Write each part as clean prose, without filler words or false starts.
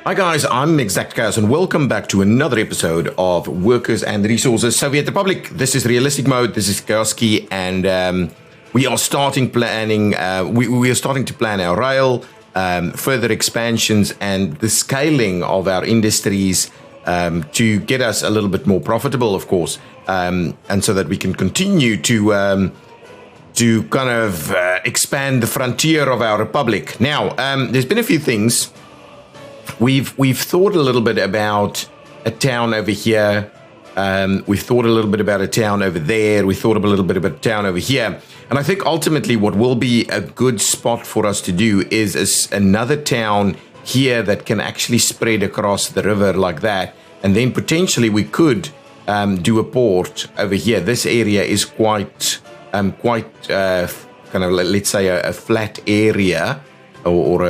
Hi guys, I'm ExactChaos and welcome back to another episode of Workers and Resources Soviet Republic. This is realistic mode, this is cosy, and we are starting planning, we are starting to plan our rail, further expansions and the scaling of our industries to get us a little bit more profitable, of course, and so that we can continue to kind of expand the frontier of our republic. Now, there's been a few things. We've thought a little bit about a town over here. We've thought a little bit about a town over there. We thought a little bit about a town over here. And I think ultimately what will be a good spot for us to do is another town here that can actually spread across the river like that. And then potentially we could do a port over here. This area is quite kind of, let's say, a flat area or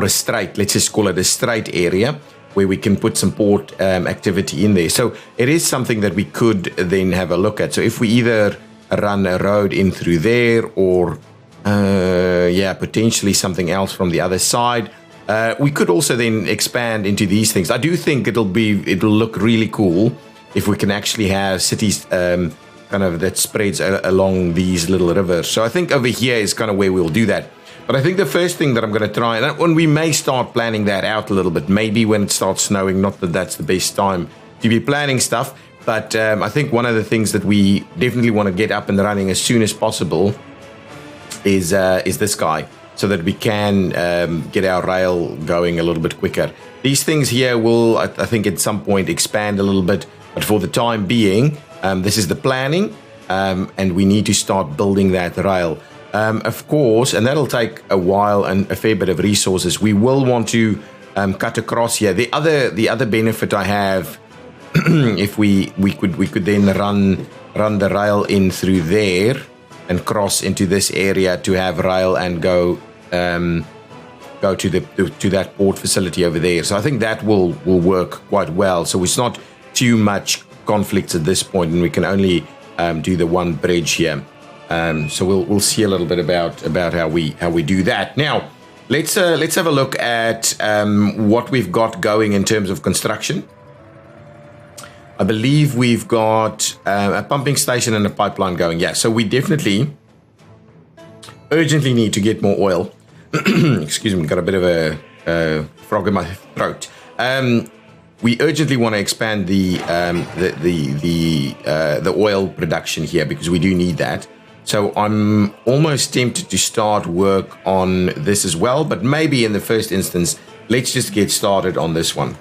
a straight, let's just call it a straight area where we can put some port activity in there. So it is something that we could then have a look at. So if we either run a road in through there or potentially something else from the other side, we could also then expand into these things. I do think it'll look really cool if we can actually have cities kind of that spreads along these little rivers. So I think over here is kind of where we'll do that. But I think the first thing that I'm going to try, and when we may start planning that out a little bit, maybe when it starts snowing, not that that's the best time to be planning stuff, but I think one of the things that we definitely want to get up and running as soon as possible is this guy, so that we can get our rail going a little bit quicker. These things here will, I think, at some point expand a little bit, but for the time being, this is the planning, and we need to start building that rail. Of course, and that'll take a while and a fair bit of resources. We will want to cut across here. The other benefit I have, if we could then run the rail in through there and cross into this area to have rail and go to that port facility over there. So I think that will work quite well. So it's not too much conflicts at this point, and we can only do the one bridge here. So we'll see a little bit about how we do that. Now, let's have a look at what we've got going in terms of construction. I believe we've got a pumping station and a pipeline going. Yeah, so we definitely urgently need to get more oil. Excuse me, got a bit of a frog in my throat. We urgently want to expand the oil production here because we do need that. So I'm almost tempted to start work on this as well, but maybe in the first instance, let's just get started on this one.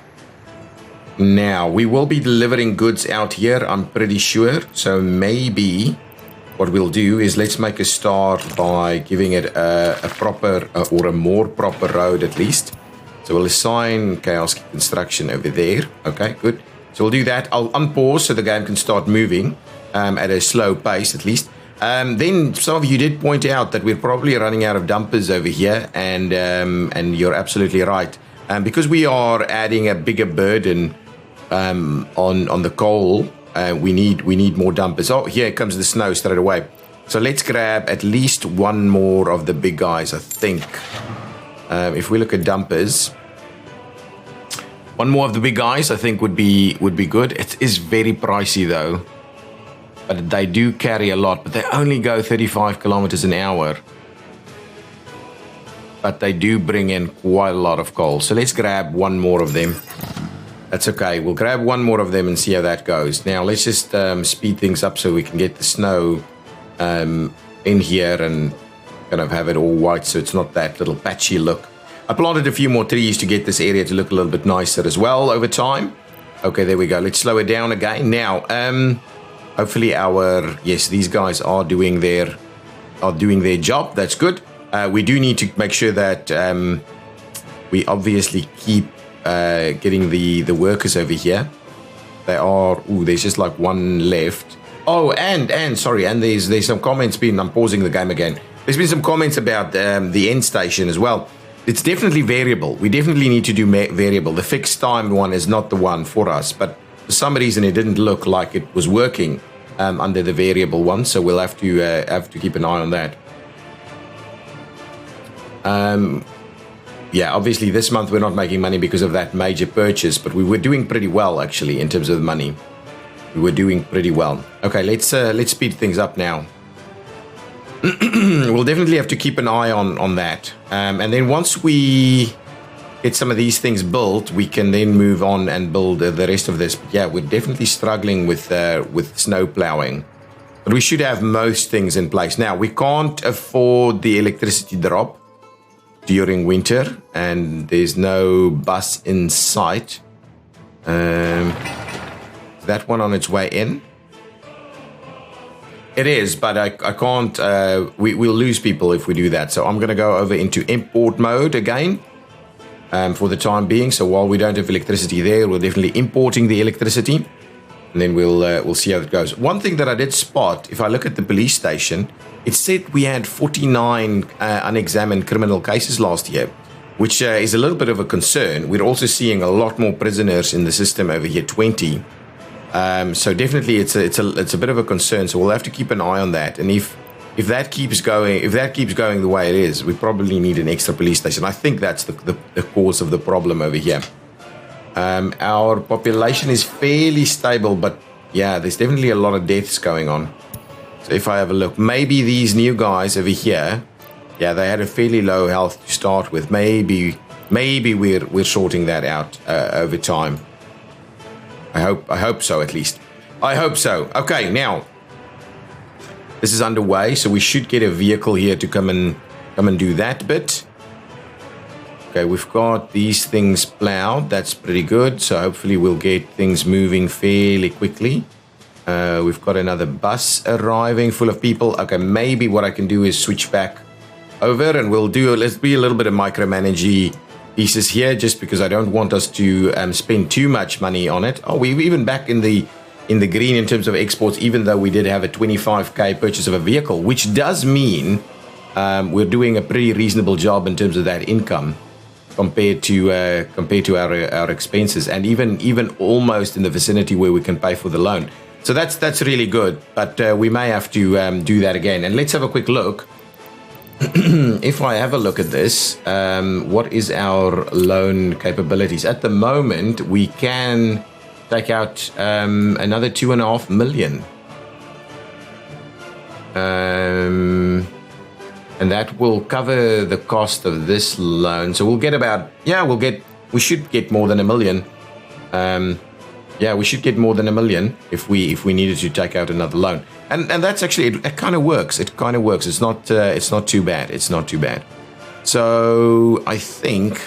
Now, we will be delivering goods out here, I'm pretty sure. So maybe what we'll do is let's make a start by giving it a proper or a more proper road at least. So we'll assign Chaos Construction over there. Okay, good. So we'll do that. I'll unpause so the game can start moving at a slow pace at least. Then some of you did point out that we're probably running out of dumpers over here, and you're absolutely right. Because we are adding a bigger burden on the coal, we need more dumpers. Oh, here comes the snow straight away. So let's grab at least one more of the big guys, I think. If we look at dumpers, one more of the big guys I think would be good. It is very pricey though. But they do carry a lot, but they only go 35 kilometers an hour. But they do bring in quite a lot of coal. So let's grab one more of them. That's okay. We'll grab one more of them and see how that goes. Now, let's just speed things up so we can get the snow in here and kind of have it all white so it's not that little patchy look. I planted a few more trees to get this area to look a little bit nicer as well over time. Okay, there we go. Let's slow it down again. Now, hopefully these guys are doing their job. That's good. We do need to make sure that we obviously keep getting the workers over here. There's just like one left. Oh, and sorry, and there's some comments I'm pausing the game again. There's been some comments about the end station as well. It's definitely variable. We definitely need to do variable. The fixed time one is not the one for us, but for some reason it didn't look like it was working under the variable one, so we'll have to keep an eye on that. yeah, obviously this month we're not making money because of that major purchase, but we were doing pretty well actually in terms of money. We were doing pretty well. Okay, let's speed things up now. We'll definitely have to keep an eye on that. And then once we get some of these things built, we can then move on and build the rest of this. But yeah, we're definitely struggling with snow plowing. But we should have most things in place. Now, we can't afford the electricity drop during winter, and there's no bus in sight. That one on its way in? It is, but I can't, we'll lose people if we do that. So I'm going to go over into import mode again for the time being. So while we don't have electricity there, we're definitely importing the electricity. And then we'll see how it goes. One thing that I did spot, if I look at the police station, it said we had 49 unexamined criminal cases last year, which is a little bit of a concern. We're also seeing a lot more prisoners in the system over here, 20. So definitely it's a bit of a concern. So we'll have to keep an eye on that. And if that keeps going, the way it is, we probably need an extra police station. I think that's the cause of the problem over here. Our population is fairly stable, but yeah, there's definitely a lot of deaths going on. So if I have a look, maybe these new guys over here, yeah, they had a fairly low health to start with. Maybe we're sorting that out over time. I hope so, at least. I hope so. Okay, now this is underway, so we should get a vehicle here to come and do that bit. Okay, we've got these things plowed. That's pretty good. So hopefully we'll get things moving fairly quickly. We've got another bus arriving full of people. Okay, maybe what I can do is switch back over and let's be a little bit of micromanaging pieces here, just because I don't want us to spend too much money on it. Oh, we're even back in the green in terms of exports, even though we did have a 25k purchase of a vehicle, which does mean we're doing a pretty reasonable job in terms of that income compared to our expenses, and even almost in the vicinity where we can pay for the loan. So that's really good, but we may have to do that again. And let's have a quick look. If I have a look at this, what is our loan capabilities? At the moment, we can take out another 2.5 million. And that will cover the cost of this loan. So we'll get we should get more than $1 million. Yeah, we should get more than $1 million if we needed to take out another loan. And that's actually, it kind of works. It kind of works. It's not too bad. It's not too bad. So I think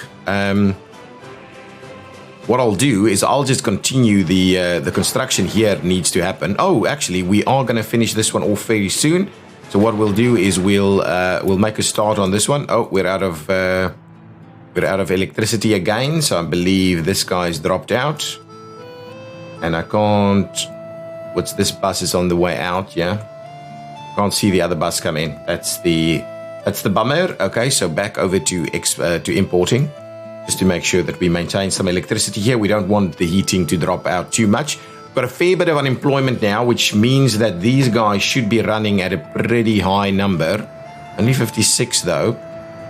what I'll do is I'll just continue the construction here needs to happen. Oh, actually, we are going to finish this one off very soon. So what we'll do is we'll make a start on this one. Oh, we're out of electricity again. So I believe this guy's dropped out, and I can't. What's this bus is on the way out? Yeah, can't see the other bus come in. That's the bummer. Okay, so back over to importing, just to make sure that we maintain some electricity here. We don't want the heating to drop out too much. Got a fair bit of unemployment now, which means that these guys should be running at a pretty high number. Only 56 though.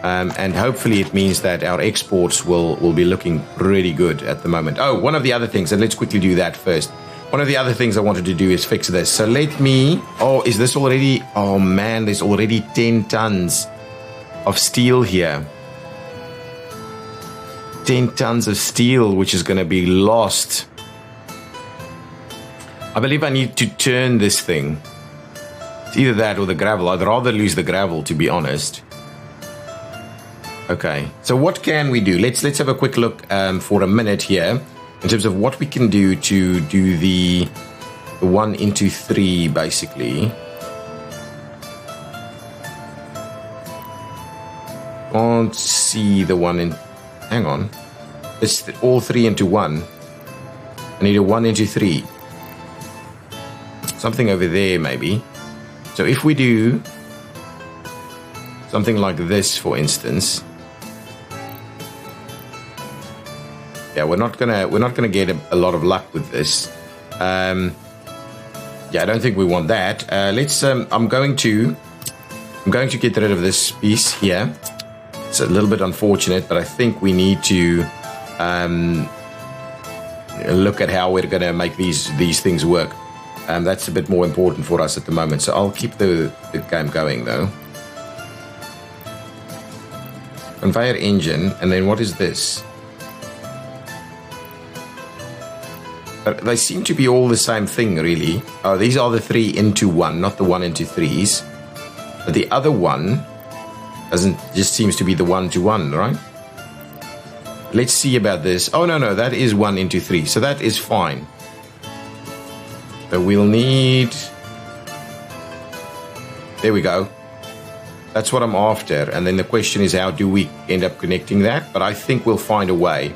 And hopefully it means that our exports will be looking pretty good at the moment. Oh, one of the other things, and let's quickly do that first. One of the other things I wanted to do is fix this. So is this already, oh man, there's already 10 tons of steel here. 10 tons of steel, which is going to be lost. I believe I need to turn this thing. It's either that or the gravel. I'd rather lose the gravel, to be honest. Okay, so what can we do? Let's have a quick look for a minute here in terms of what we can do to do the 1 into 3, basically. Can't see the one in. Hang on. It's all 3 into 1. I need a 1 into 3. Something over there, maybe. So if we do something like this, for instance. Yeah, we're not gonna get a lot of luck with this. Yeah, I don't think we want that. I'm going to get rid of this piece here. It's a little bit unfortunate, but I think we need to look at how we're going to make these things work. That's a bit more important for us at the moment. So I'll keep the game going, though. Conveyor engine, and then what is this? They seem to be all the same thing, really. Oh, these are the 3 into 1, not the 1 into 3s. But the other one just seems to be the 1 to 1, right? Let's see about this. Oh, no, that is 1 into 3, so that is fine. So we'll need... There we go. That's what I'm after. And then the question is, how do we end up connecting that? But I think we'll find a way.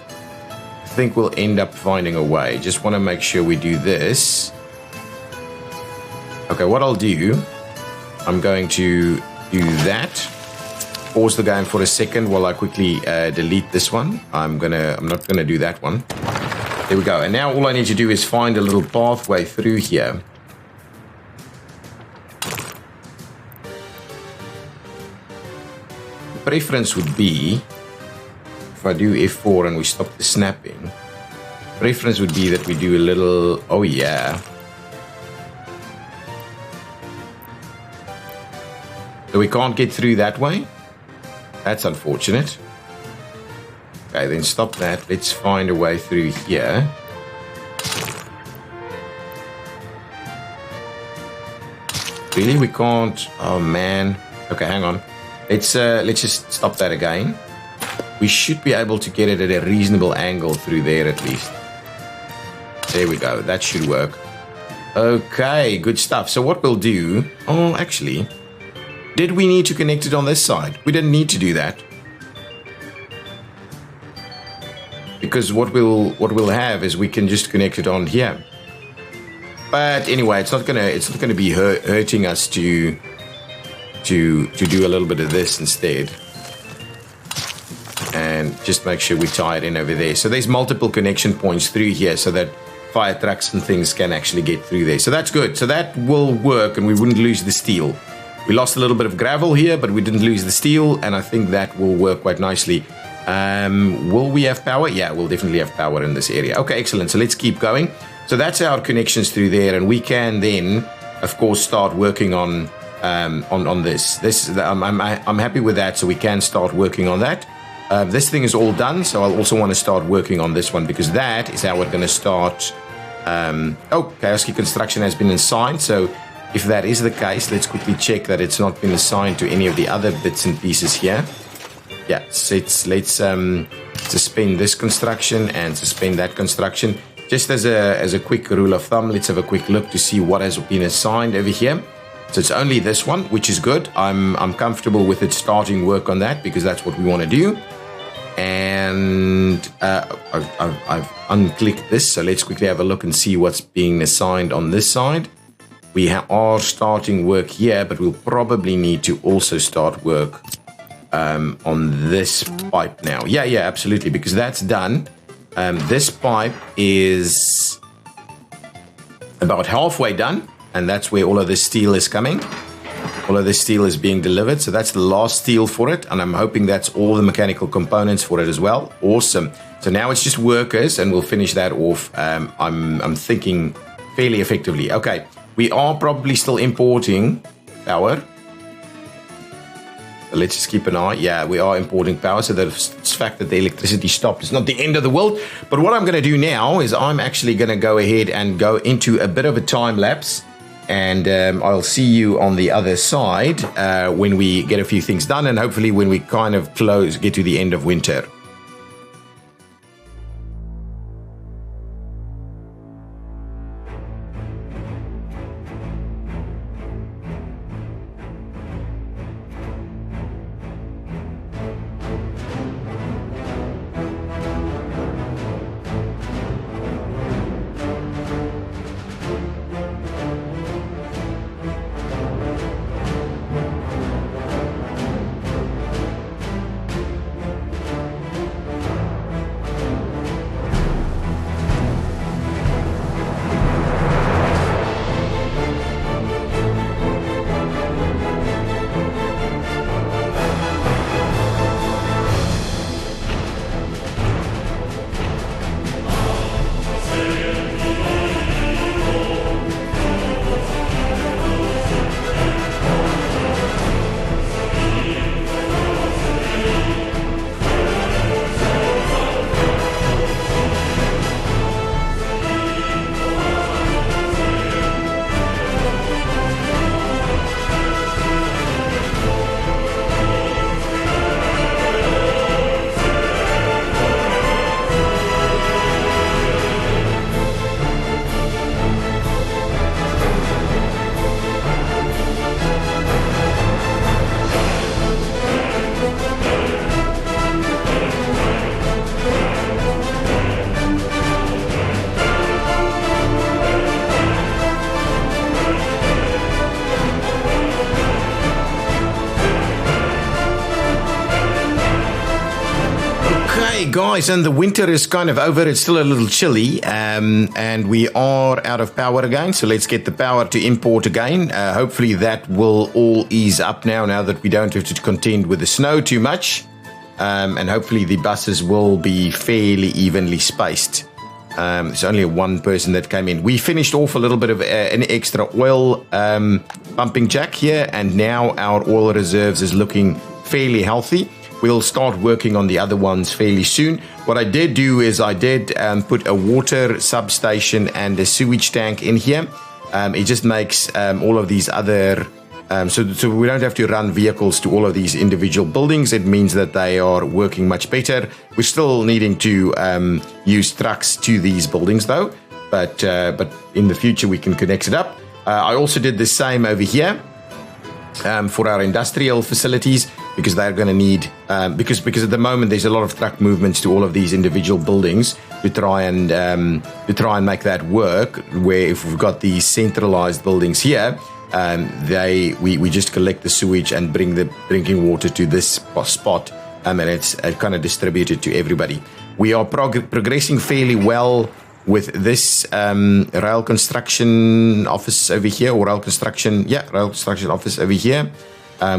I think we'll end up finding a way. Just want to make sure we do this. Okay, what I'll do, I'm going to do that. Pause the game for a second while I quickly delete this one. I'm not gonna do that one. There we go. And now all I need to do is find a little pathway through here. The preference would be, if I do F4 and we stop the snapping, preference would be that we do a little, oh yeah. So we can't get through that way? That's unfortunate. Okay, then stop that. Let's find a way through here. Really, we can't? Oh man. Okay, hang on. Let's just stop that again. We should be able to get it at a reasonable angle through there at least. There we go. That should work. Okay, good stuff. So what we'll do... Oh, actually... Did we need to connect it on this side? We didn't need to do that. Because what we'll have is we can just connect it on here. But anyway, it's not gonna be hurting us to do a little bit of this instead. And just make sure we tie it in over there. So there's multiple connection points through here so that fire trucks and things can actually get through there. So that's good. So that will work and we wouldn't lose the steel. We lost a little bit of gravel here, but we didn't lose the steel, and I think that will work quite nicely. Will we have power? Yeah, we'll definitely have power in this area. Okay, excellent. So let's keep going. So that's our connections through there, and we can then, of course, start working on this. I'm happy with that, so we can start working on that. This thing is all done, so I'll also want to start working on this one because that is how we're going to start. Oh, Chaos Key Construction has been assigned, so if that is the case, let's quickly check that it's not been assigned to any of the other bits and pieces here. Yeah, so let's suspend this construction and suspend that construction. Just as a quick rule of thumb, let's have a quick look to see what has been assigned over here. So it's only this one, which is good. I'm comfortable with it starting work on that because that's what we want to do. And I've unclicked this, so let's quickly have a look and see what's being assigned on this side. We are starting work here, but we'll probably need to also start work on this pipe now. Yeah, absolutely, because that's done. This pipe is about halfway done, and that's where all of this steel is coming. All of this steel is being delivered, so that's the last steel for it, and I'm hoping that's all the mechanical components for it as well. Awesome. So now it's just workers, and we'll finish that off. I'm thinking fairly effectively. Okay. We are probably still importing power. Let's just keep an eye. Yeah, we are importing power. So the fact that the electricity stopped is not the end of the world. But what I'm going to do now is I'm actually going to go ahead and go into a bit of a time lapse. And I'll see you on the other side when we get a few things done. And hopefully when we kind of get to the end of winter. guys, and the winter is kind of over. It's still a little chilly, and we are out of power again. So let's get the power to import again. Hopefully that will all ease up now that we don't have to contend with the snow too much. And hopefully the buses will be fairly evenly spaced. There's only one person that came in. We finished off a little bit of an extra oil pumping jack here, and now our oil reserves is looking fairly healthy. We'll start working on the other ones fairly soon. What I did do is I did put a water substation and a sewage tank in here. It just makes all of these other... So we don't have to run vehicles to all of these individual buildings. It means that they are working much better. We're still needing to use trucks to these buildings though, but in the future we can connect it up. I also did the same over here for our industrial facilities, because they're going to need because at the moment there's a lot of truck movements to all of these individual buildings to try and make that work. Where if we've got these centralized buildings here, we just collect the sewage and bring the drinking water to this spot, and it's kind of distributed to everybody. We are progressing fairly well with this rail construction office over here, or rail construction office over here.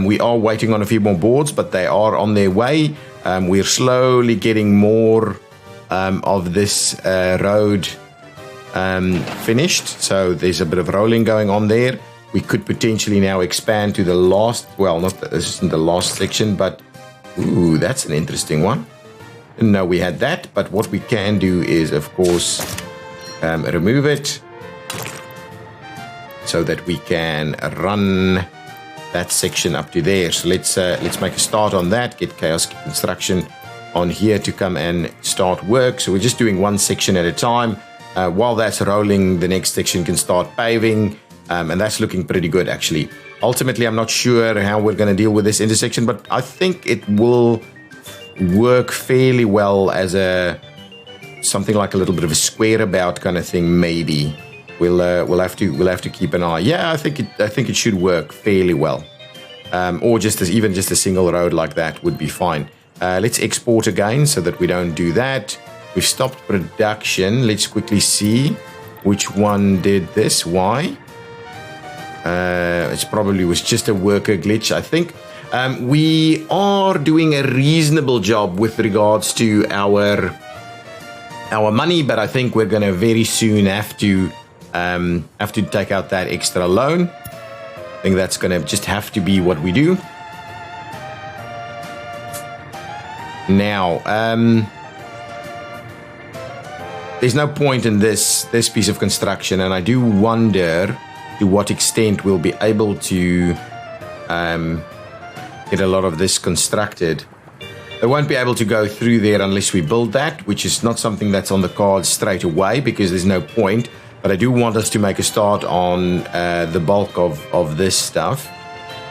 We are waiting on a few more boards, but they are on their way. We're slowly getting more of this road finished, so there's a bit of rolling going on there. We could potentially now expand to the last, this isn't the last section, but ooh, that's an interesting one. Didn't know we had that, but what we can do is, of course, remove it so that we can run that section up to there. So let's make a start on that, get Chaos Construction on here to come and start work. So we're just doing one section at a time. While that's rolling, the next section can start paving. And that's looking pretty good, actually. Ultimately, I'm not sure how we're going to deal with this intersection, but I think it will work fairly well as something like a little bit of a square about kind of thing. Maybe we'll have to keep an eye. Yeah, I think it should work fairly well, or even just a single road like that would be fine. Let's export again so that we don't do that. We've stopped production. Let's quickly see which one did this. Why? It probably was just a worker glitch, I think. We are doing a reasonable job with regards to our money, but I think we're going to very soon have to take out that extra loan. I think that's going to just have to be what we do. Now, there's no point in this piece of construction, and I do wonder to what extent we'll be able to get a lot of this constructed. They won't be able to go through there unless we build that, which is not something that's on the cards straight away, because there's no point. But I do want us to make a start on the bulk of this stuff.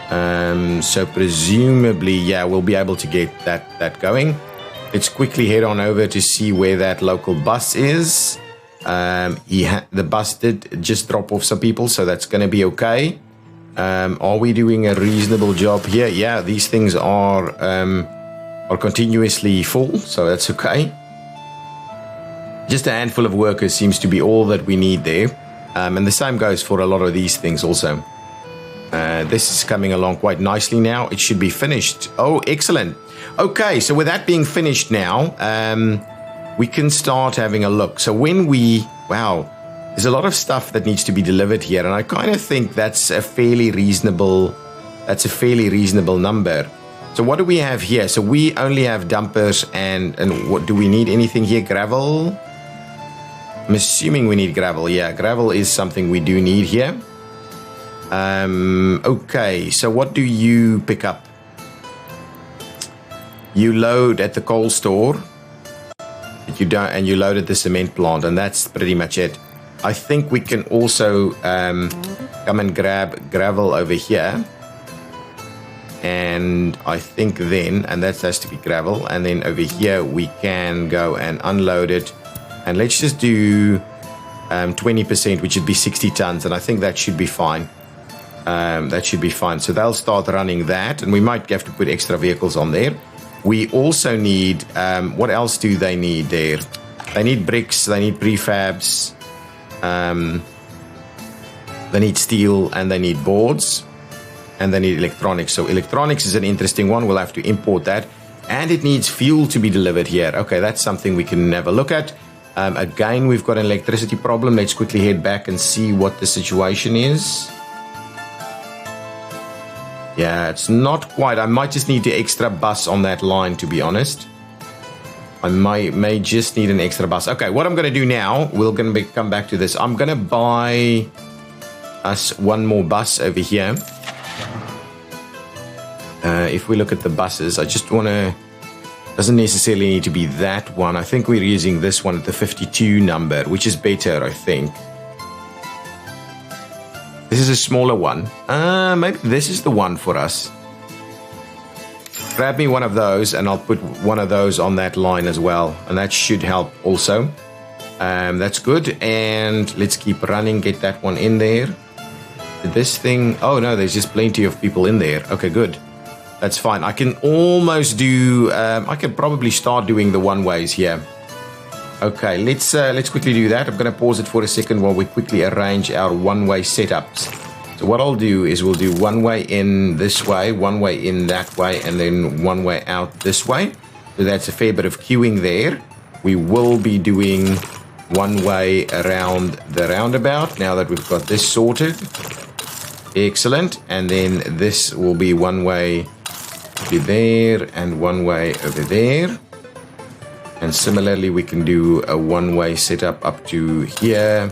So presumably, yeah, we'll be able to get that going. Let's quickly head on over to see where that local bus is. The bus did just drop off some people, so that's going to be okay. Are we doing a reasonable job here? Yeah, these things are continuously full, so that's okay. Just a handful of workers seems to be all that we need there. And the same goes for a lot of these things also. This is coming along quite nicely now. It should be finished. Oh, excellent. Okay, so with that being finished now, we can start having a look. So there's a lot of stuff that needs to be delivered here, and I kind of think that's a fairly reasonable number. So what do we have here? So we only have dumpers, and what do we need? Anything here? Gravel? I'm assuming we need gravel. Yeah, gravel is something we do need here. Okay, so what do you pick up? You load at the coal store. You load at the cement plant, and that's pretty much it. I think we can also come and grab gravel over here, and I think and that has to be gravel, and then over here we can go and unload it, and let's just do 20%, which would be 60 tons, and I think that should be fine. So they'll start running that, and we might have to put extra vehicles on there. We also need, what else do they need there? They need bricks, they need prefabs, they need steel, and they need boards, and they need electronics. So electronics is an interesting one. We'll have to import that. And it needs fuel to be delivered here. Okay, that's something we can have a look at. Again, we've got an electricity problem. Let's quickly head back and see what the situation is. Yeah, it's not quite. I might just need the extra bus on that line, to be honest. I may just need an extra bus. Okay, what I'm going to do now, we're going to come back to this. I'm going to buy us one more bus over here. If we look at the buses, I just want to... Doesn't necessarily need to be that one. I think we're using this one at the 52 number, which is better, I think. This is a smaller one. Maybe this is the one for us. Grab me one of those, and I'll put one of those on that line as well. And that should help also. That's good. And let's keep running. Get that one in there. This thing... Oh, no, there's just plenty of people in there. Okay, good. That's fine. I can almost do... I can probably start doing the one-ways here. Okay, let's quickly do that. I'm going to pause it for a second while we quickly arrange our one-way setups. So what I'll do is we'll do one way in this way, one way in that way, and then one way out this way. So that's a fair bit of queuing there. We will be doing one way around the roundabout now that we've got this sorted. Excellent. And then this will be one way to there and one way over there. And similarly, we can do a one-way setup up to here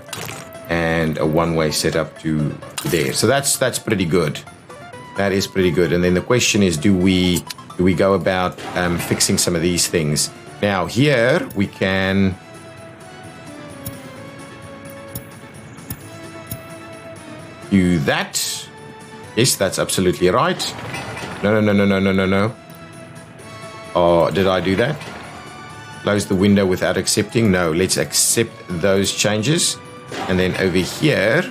and a one-way setup to there. So that's pretty good. That is pretty good. And then the question is, do we go about fixing some of these things? Now here we can do that. Yes, that's absolutely right. No. Oh, did I do that? Close the window without accepting? No, let's accept those changes. And then over here,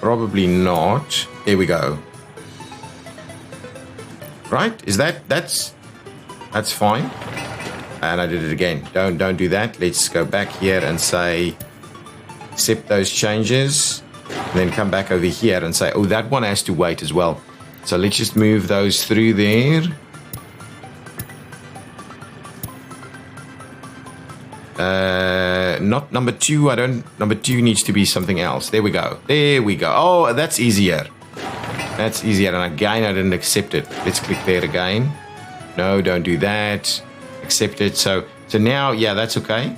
probably not. There we go. Right? Is that's fine. And I did it again. Don't do that. Let's go back here and say accept those changes. And then come back over here and say, oh, that one has to wait as well. So let's just move those through there. Not number 2. Number 2 needs to be something else. There we go. Oh, that's easier. And again, I didn't accept it. Let's click there again. No, don't do that. Accept it. So now, yeah, that's okay.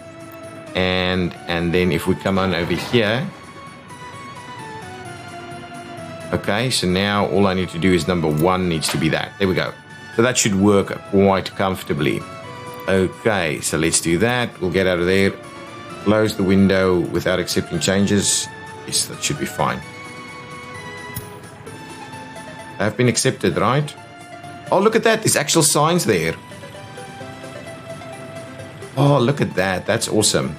And then if we come on over here. Okay, so now all I need to do is number 1 needs to be that. There we go. So that should work quite comfortably. Okay, so let's do that. We'll get out of there. Close the window without accepting changes. Yes, that should be fine. Have been accepted, right? Oh, look at that. There's actual signs there. Oh, look at that. That's awesome.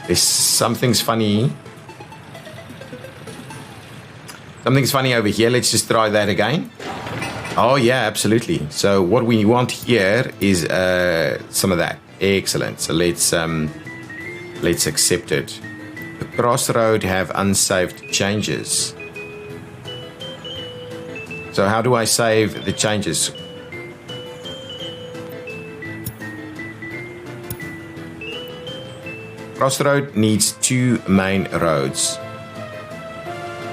There's something's funny. Something's funny over here. Let's just try that again. Oh, yeah, absolutely. So what we want here is some of that. Excellent. So let's accept it. The crossroad have unsaved changes. So how do I save the changes? Crossroad needs 2 main roads.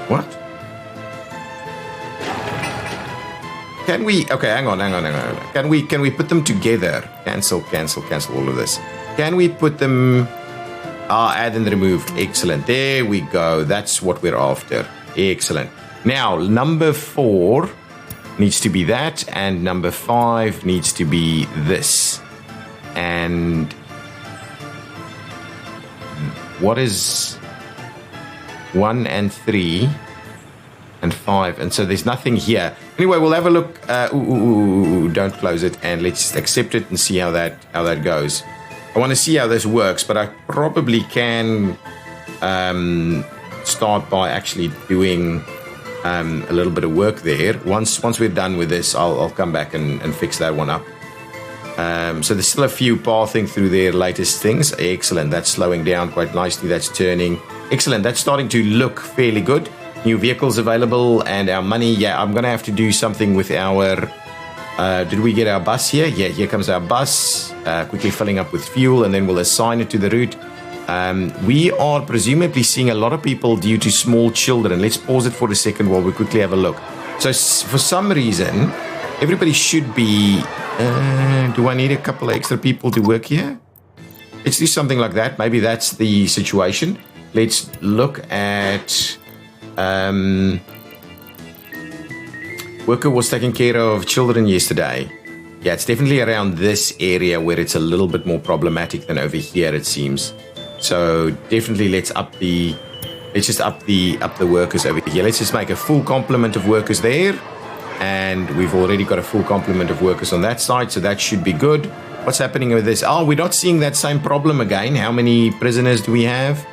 What? Can we... Okay, hang on. Can we put them together? Cancel all of this. Can we put them... add and remove. Excellent. There we go. That's what we're after. Excellent. Now, number 4 needs to be that, and number 5 needs to be this. And... what is 1 and 3 and 5? And so there's nothing here. Anyway, we'll have a look. Don't close it, and let's just accept it and see how that goes. I want to see how this works, but I probably can start by actually doing a little bit of work there. Once we're done with this, I'll come back and fix that one up. So there's still a few pathing through their latest things. Excellent. That's slowing down quite nicely. That's turning. Excellent. That's starting to look fairly good. New vehicles available and our money. Yeah, I'm going to have to do something with our... did we get our bus here? Yeah, here comes our bus. Quickly filling up with fuel, and then we'll assign it to the route. We are presumably seeing a lot of people due to small children. Let's pause it for a second while we quickly have a look. So for some reason, everybody should be... do I need a couple of extra people to work here? Let's do something like that. Maybe that's the situation. Let's look at... worker was taking care of children yesterday. Yeah, it's definitely around this area where it's a little bit more problematic than over here, it seems. So definitely let's just up the workers over here. Let's just make a full complement of workers there. And we've already got a full complement of workers on that side, so that should be good. What's happening with this? Oh, we're not seeing that same problem again. How many prisoners do we have?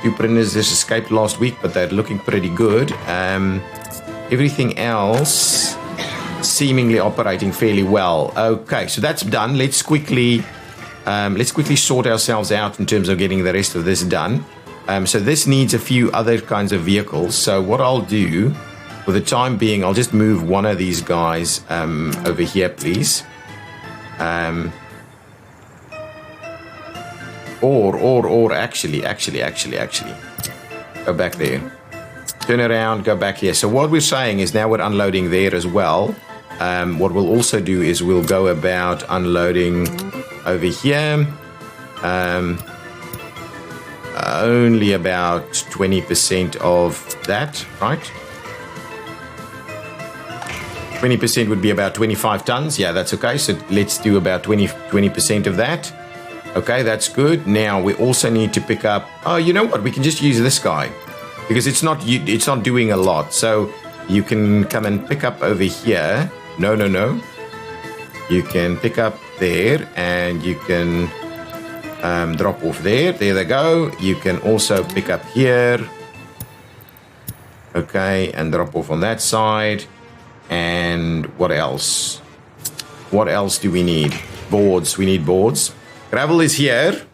2 prisoners just escaped last week, but they're looking pretty good. Everything else seemingly operating fairly well. Okay, so that's done. Let's quickly sort ourselves out in terms of getting the rest of this done. So this needs a few other kinds of vehicles. So what I'll do for the time being, I'll just move one of these guys over here, please. Or actually. Go back there. Turn around, go back here. So what we're saying is now we're unloading there as well. What we'll also do is we'll go about unloading over here. Only about 20% of that, right? 20% would be about 25 tons. Yeah, that's okay. So let's do about 20% of that. Okay, that's good. Now we also need to pick up... Oh, you know what? We can just use this guy because it's not doing a lot. So you can come and pick up over here. No. You can pick up there and you can drop off there. There they go. You can also pick up here. Okay, and drop off on that side. And what else? What else do we need? Boards. We need boards. Gravel is here.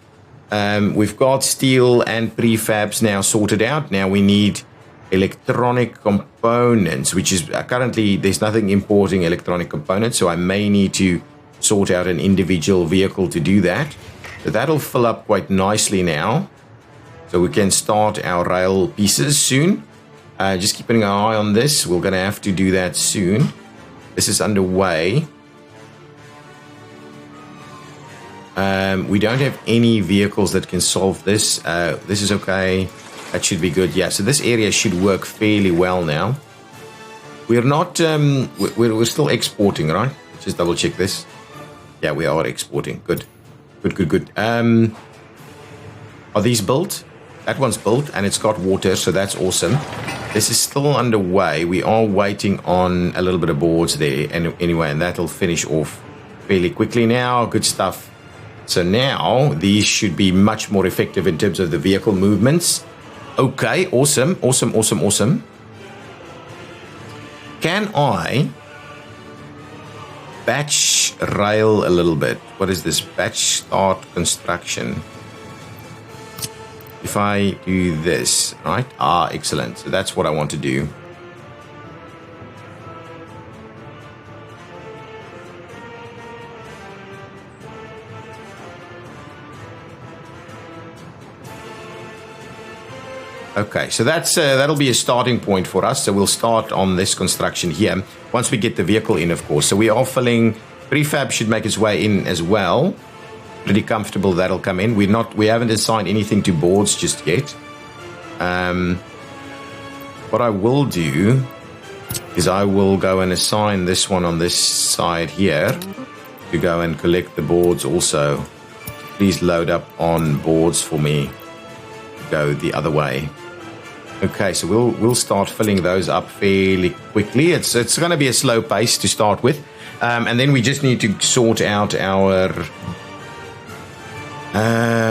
We've got steel and prefabs now sorted out. Now we need electronic components, which is currently there's nothing importing electronic components. So I may need to sort out an individual vehicle to do that. So that'll fill up quite nicely now. So we can start our rail pieces soon. Just keeping an eye on this. We're going to have to do that soon. This is underway. We don't have any vehicles that can solve this. This is okay. That should be good. Yeah, so this area should work fairly well now. We're not... we're still exporting, right? Let's just double check this. Yeah, we are exporting. Good. Are these built? That one's built and it's got water, so that's awesome. This is still underway. We are waiting on a little bit of boards there anyway, and that'll finish off fairly quickly now. Good stuff. So now these should be much more effective in terms of the vehicle movements. Okay, awesome. Can I batch rail a little bit? What is this? Batch start construction. If I do this, right? Ah, excellent. So that's what I want to do. Okay, so that'll be a starting point for us. So we'll start on this construction here once we get the vehicle in, of course. So we are filling prefab should make its way in as well. Pretty comfortable that'll come in. We haven't assigned anything to boards just yet. What I will do is I will go and assign this one on this side here to go and collect the boards also. Please load up on boards for me. Go the other way. Okay, so we'll start filling those up fairly quickly. It's going to be a slow pace to start with, and then we just need to sort out our.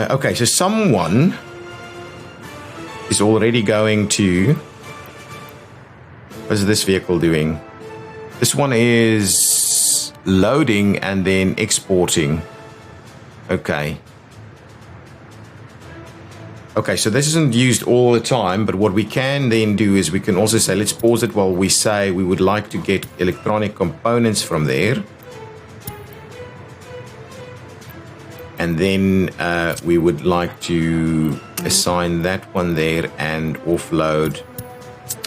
Okay, so someone is already going to... What is this vehicle doing? This one is loading and then exporting. Okay. Okay, so this isn't used all the time, but what we can then do is we can also say, let's pause it while we say we would like to get electronic components from there. And then we would like to assign that one there and offload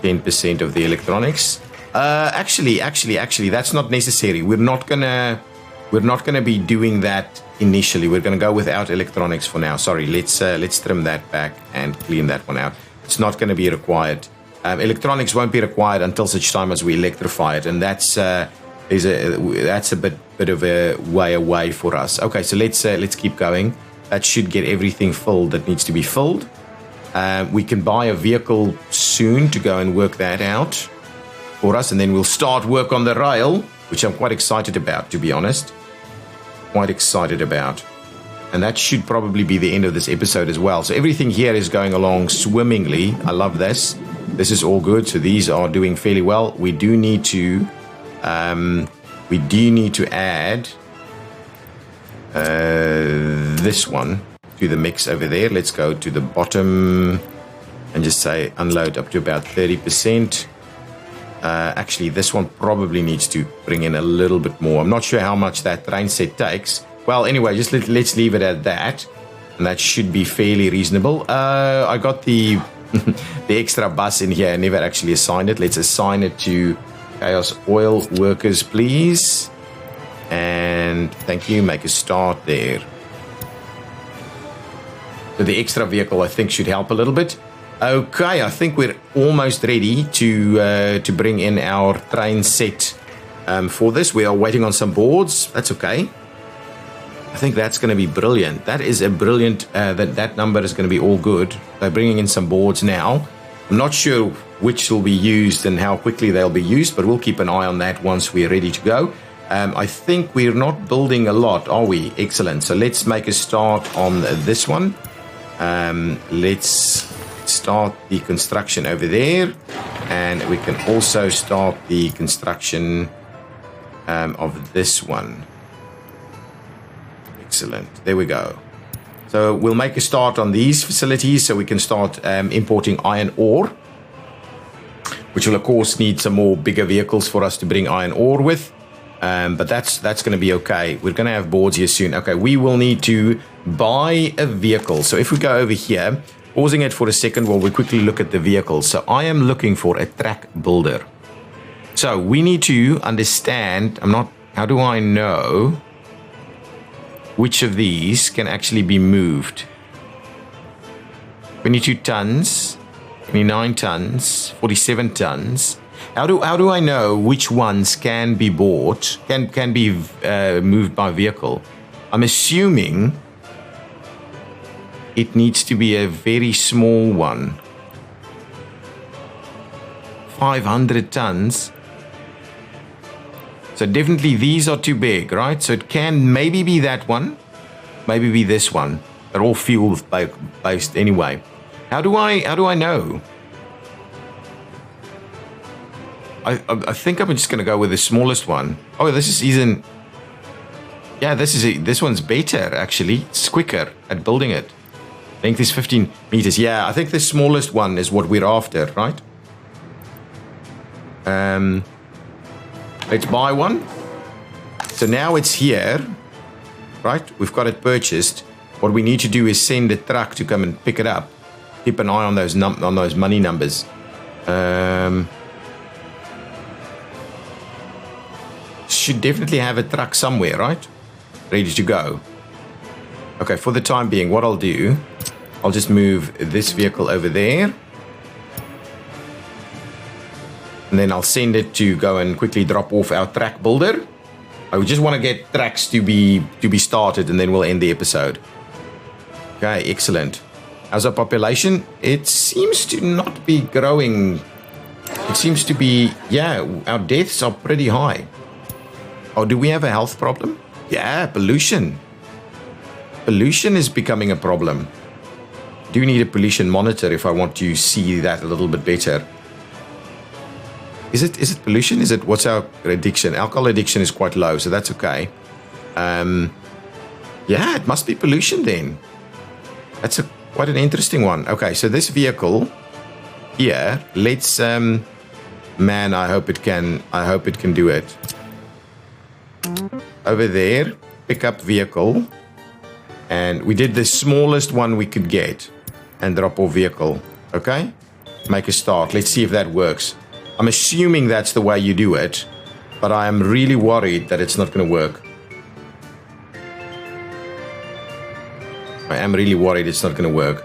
10% of the electronics. Actually, that's not necessary. We're not gonna be doing that initially. We're gonna go without electronics for now. Sorry, let's trim that back and clean that one out. It's not gonna be required. Electronics won't be required until such time as we electrify it, and that's a bit of a way away for us. Okay, so let's keep going. That should get everything filled that needs to be filled. We can buy a vehicle soon to go and work that out for us, and then we'll start work on the rail, which I'm quite excited about, to be honest. Quite excited about. And that should probably be the end of this episode as well. So everything here is going along swimmingly. I love this. This is all good. So these are doing fairly well. We do need to add this one to the mix over there. Let's go to the bottom and just say unload up to about 30%. Actually, this one probably needs to bring in a little bit more. I'm not sure how much that train set takes. Well, anyway, just let's leave it at that, and that should be fairly reasonable. I got the the extra bus in here. I never actually assigned it. Let's assign it to Chaos Oil Workers, please. And thank you. Make a start there. So the extra vehicle, I think, should help a little bit. Okay, I think we're almost ready to bring in our train set for this. We are waiting on some boards. That's okay. I think that's going to be brilliant. That is a brilliant, that number is going to be all good. They're bringing in some boards now. I'm not sure which will be used and how quickly they'll be used, but we'll keep an eye on that once we're ready to go. I think we're not building a lot, are we? Excellent. So let's make a start on this one. Let's start the construction over there, and we can also start the construction of this one. Excellent. There we go. So we'll make a start on these facilities so we can start importing iron ore, which will of course need some more bigger vehicles for us to bring iron ore with. But that's going to be okay. We're going to have boards here soon. Okay, we will need to buy a vehicle. So if we go over here, pausing it for a second while we quickly look at the vehicle. So I am looking for a track builder. So we need to understand, how do I know which of these can actually be moved? 22 tons, 29 tons, 47 tons. How do I know which ones can be bought, can be moved by vehicle? I'm assuming it needs to be a very small one. 500 tons. So definitely these are too big, right? So it can maybe be that one, maybe be this one. They're all fuel based anyway. How do I know? I think I'm just going to go with the smallest one. Oh, this is even... Yeah, this one's better, actually. It's quicker at building it. Length is 15 meters. Yeah, I think the smallest one is what we're after, right? Let's buy one. So now it's here, right? We've got it purchased. What we need to do is send a truck to come and pick it up. Keep an eye on those money numbers. Should definitely have a truck somewhere, right? Ready to go. Okay, for the time being, what I'll do, I'll just move this vehicle over there. And then I'll send it to go and quickly drop off our track builder. I just want to get tracks to be started, and then we'll end the episode. Okay, excellent. How's our population? It seems to not be growing. It seems to be, yeah, our deaths are pretty high. Oh, do we have a health problem? Yeah, pollution. Pollution is becoming a problem. do need a pollution monitor if I want to see that a little bit better. Is it pollution? What's our addiction? Alcohol addiction is quite low, so that's okay. Yeah, it must be pollution then. That's quite an interesting one. Okay, so this vehicle here, let's man, I hope it can do it. Over there, pick up vehicle. And we did the smallest one we could get and drop off vehicle. Okay? Make a start. Let's see if that works. I'm assuming that's the way you do it, but I am really worried that it's not going to work. I am really worried it's not going to work.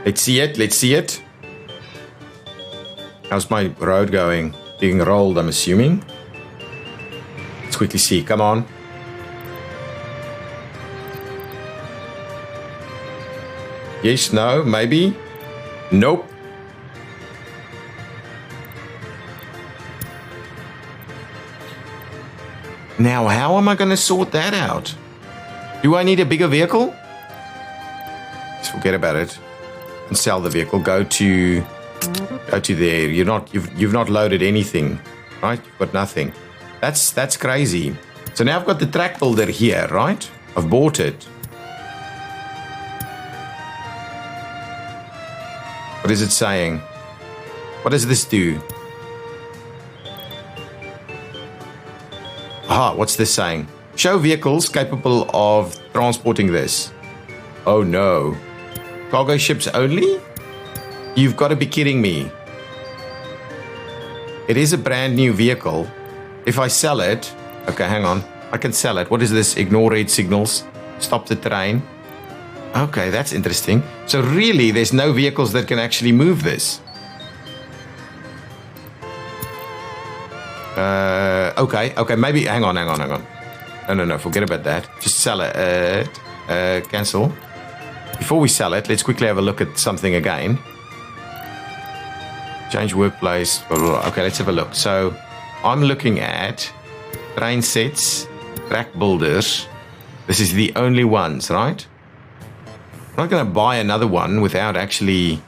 Let's see it. Let's see it. How's my road going? Being rolled, I'm assuming. Let's quickly see. Come on. Yes, no, maybe. Nope. Now, how am I going to sort that out? Do I need a bigger vehicle? Just forget about it and sell the vehicle. Go to there. You've not loaded anything, right? You've got nothing. That's crazy. So now I've got the track builder here, right? I've bought it. What is it saying? What does this do? What's this saying? Show vehicles capable of transporting this. Oh no. Cargo ships only? You've got to be kidding me. It is a brand new vehicle. If I sell it... Okay, hang on. I can sell it. What is this? Ignore red signals. Stop the train. Okay, that's interesting. So really, there's no vehicles that can actually move this. Okay, maybe... Hang on. No, forget about that. Just sell it. Cancel. Before we sell it, let's quickly have a look at something again. Change workplace. Blah, blah, blah. Okay, let's have a look. So I'm looking at train sets, track builders. This is the only ones, right? I'm not going to buy another one without actually...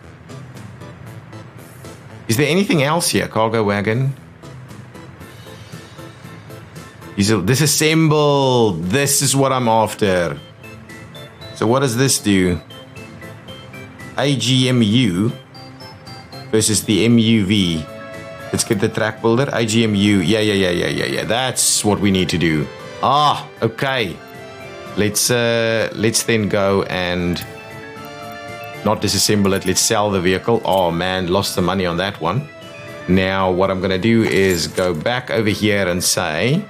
Is there anything else here? Cargo wagon. Disassembled. This is what I'm after. So what does this do? AGMU versus the MUV. Let's get the track builder. AGMU. Yeah. That's what we need to do. Okay. Let's then go and not disassemble it. Let's sell the vehicle. Oh man, lost some money on that one. Now what I'm gonna do is go back over here and say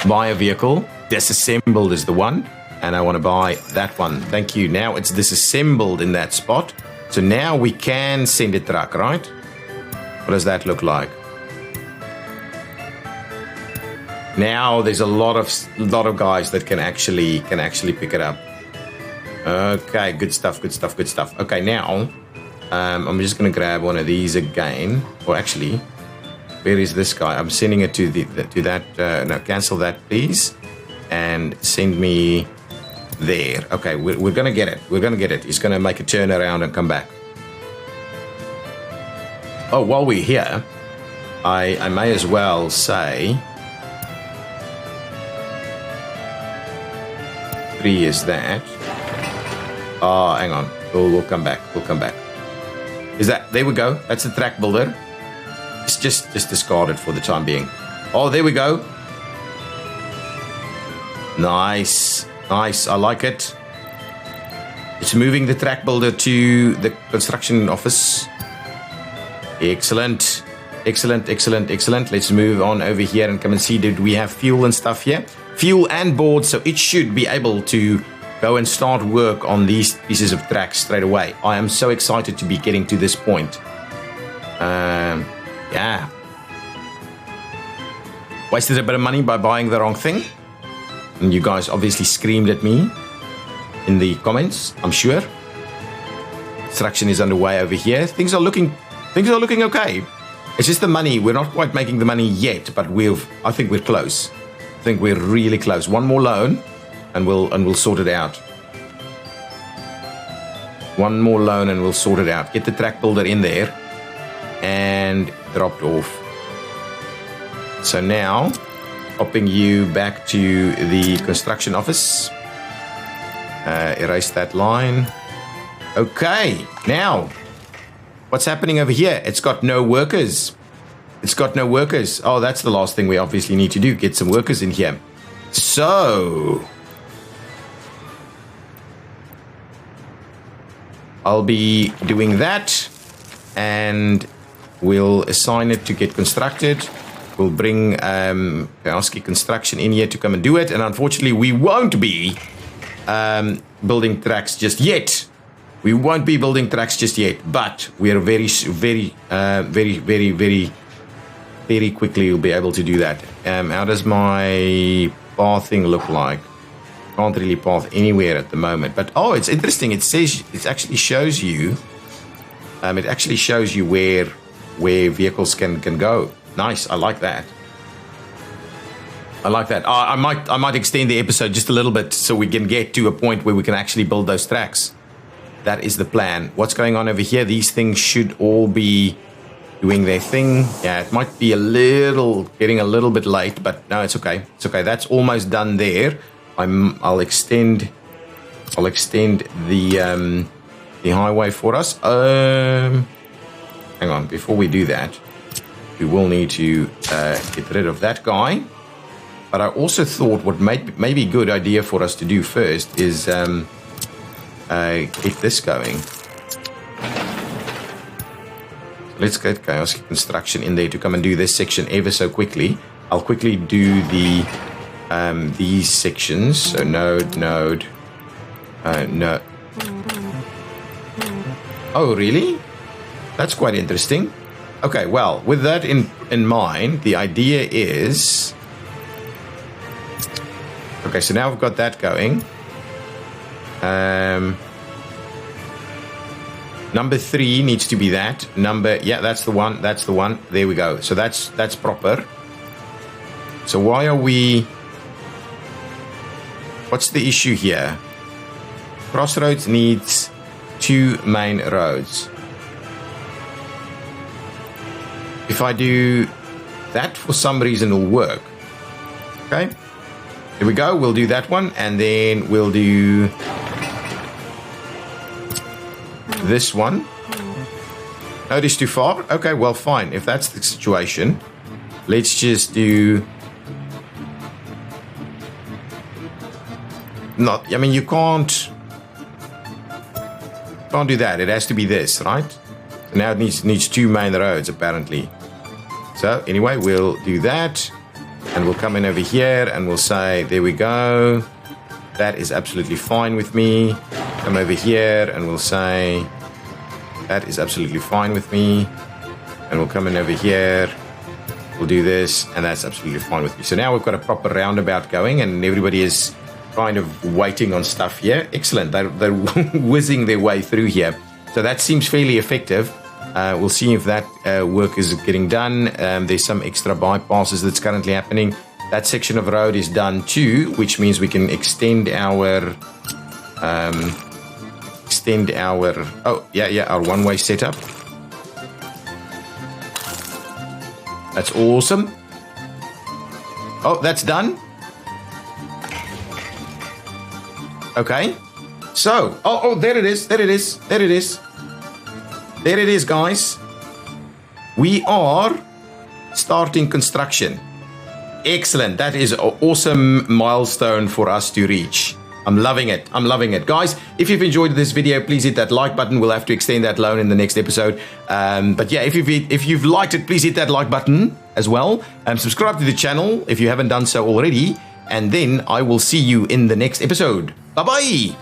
buy a vehicle. Disassembled is the one, and I want to buy that one. Thank you. Now it's disassembled in that spot. So now we can send a truck, right? What does that look like? Now there's a lot of guys that can actually pick it up. Okay, good stuff. Okay, now I'm just gonna grab one of these again. Or actually, where is this guy? I'm sending it to that. No, cancel that, please, and send me there. Okay, we're gonna get it. He's gonna make a turn around and come back. Oh, while we're here, I may as well say 3 is that. Hang on. We'll come back. Is that? There we go. That's the track builder. It's just discard it for the time being. Oh, there we go. Nice. I like it. It's moving the track builder to the construction office. Excellent. Let's move on over here and come and see, did we have fuel and stuff here? Fuel and board, so it should be able to go and start work on these pieces of track straight away. I am so excited to be getting to this point. Yeah. Wasted a bit of money by buying the wrong thing. And you guys obviously screamed at me in the comments, I'm sure. Construction is underway over here. Things are looking okay. It's just the money. We're not quite making the money yet, but I think we're close. I think we're really close. One more loan, and we'll sort it out. One more loan and we'll sort it out. Get the track builder in there and dropped off. So now, popping you back to the construction office. Erase that line. Okay, now, what's happening over here? It's got no workers. It's got no workers. Oh, that's the last thing we obviously need to do. Get some workers in here. So, I'll be doing that, and we'll assign it to get constructed. We'll bring Banished Construction in here to come and do it, and unfortunately, we won't be building tracks just yet. We won't be building tracks just yet, but we are very quickly will be able to do that. How does my pathing look like? Can't really path anywhere at the moment, but oh, it's interesting. It says it actually shows you. It actually shows you where vehicles can go. Nice, I like that. I like that. I might extend the episode just a little bit so we can get to a point where we can actually build those tracks. That is the plan. What's going on over here? These things should all be doing their thing. Yeah, it might be getting a little bit late, but no, it's okay. It's okay. That's almost done there. I'll extend the highway for us. Hang on, before we do that, we will need to get rid of that guy. But I also thought what may be a good idea for us to do first is get this going. Let's get Chaos Construction in there to come and do this section ever so quickly. I'll quickly do these sections. So node. No. Oh, really? That's quite interesting. Okay, well, with that in mind, the idea is... Okay, so now we've got that going. Number 3 needs to be that. Yeah, that's the one. That's the one. There we go. So that's proper. So why are we... What's the issue here? Crossroads needs 2 main roads. If I do that, for some reason, it'll work. Okay. Here we go. We'll do that one, and then we'll do this one. No, it is too far. Okay, well, fine. If that's the situation, let's just do... I mean, you can't do that. It has to be this, right? So now it needs 2 main roads, apparently. So anyway, we'll do that, and we'll come in over here, and we'll say, there we go. That is absolutely fine with me. Come over here, and we'll say, that is absolutely fine with me. And we'll come in over here. We'll do this, and that's absolutely fine with me. So now we've got a proper roundabout going, and everybody is kind of waiting on stuff here. Excellent. They're whizzing their way through here. So that seems fairly effective. We'll see if that work is getting done. There's some extra bypasses that's currently happening. That section of road is done too, which means we can extend our our one-way setup. That's awesome. Oh, that's done. Okay. So, there it is. There it is. There it is. There it is, guys. We are starting construction. Excellent. That is an awesome milestone for us to reach. I'm loving it. I'm loving it. Guys, if you've enjoyed this video, please hit that like button. We'll have to extend that loan in the next episode. But yeah, if you've liked it, please hit that like button as well. Subscribe to the channel if you haven't done so already. And then I will see you in the next episode. Bye-bye.